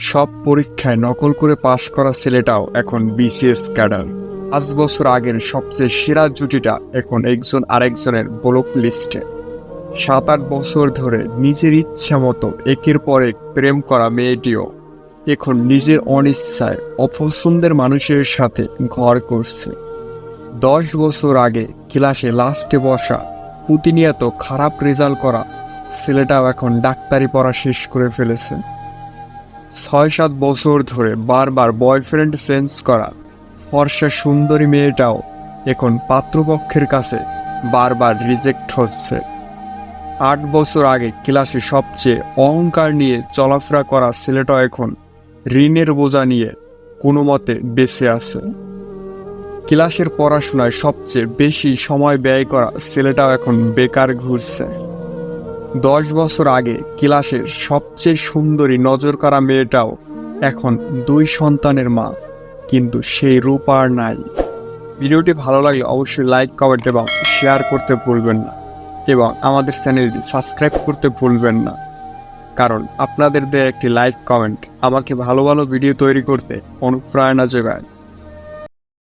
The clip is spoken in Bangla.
সব পরীক্ষায় নকল করে পাশ করা ছেলেটাও এখন বিসিএস ক্যাডার। 5 বছর আগের সবচেয়ে সেরা জুটিটা এখন একজন আরেকজনের ব্লক লিস্টে। 7-8 বছর ধরে নিজের ইচ্ছা মতো একের পর এক প্রেম করা মেয়েটিও এখন নিজের অনিচ্ছায় অপছন্দের মানুষের সাথে ঘর করছে। 10 বছর আগে ক্লাসে লাস্টে বসা, প্রতিনিয়ত খারাপ রেজাল্ট করা ছেলেটাও এখন ডাক্তারি পড়া শেষ করে ফেলেছে। 6-7 বছর ধরে বারবার বয়ফ্রেন্ড চেঞ্জ করা ফর্সা সুন্দরী মেয়েটাও এখন পাত্রপক্ষের কাছে বারবার রিজেক্ট হচ্ছে। 8 বছর আগে ক্লাসে সবচেয়ে অহংকার নিয়ে চলাফেরা করা ছেলেটাও এখন ঋণের বোঝা নিয়ে কোনো মতে বেঁচে আছে। ক্লাসের পড়াশোনায় সবচেয়ে বেশি সময় ব্যয় করা ছেলেটাও এখন বেকার ঘুরছে। 10 বছর আগে ক্লাসের সবচেয়ে সুন্দরী নজর কাড়া মেয়েটাও এখন 2 সন্তানের মা, কিন্তু সেই রূপ আর নাই। ভিডিওটি ভালো লাগলে অবশ্যই লাইক, কমেন্ট এবং শেয়ার করতে ভুলবেন না এবং আমাদের চ্যানেলটি সাবস্ক্রাইব করতে ভুলবেন না, কারণ আপনাদের দেয়া একটি লাইক কমেন্ট আমাকে ভালো ভালো ভিডিও তৈরি করতে অনুপ্রেরণা যোগায়।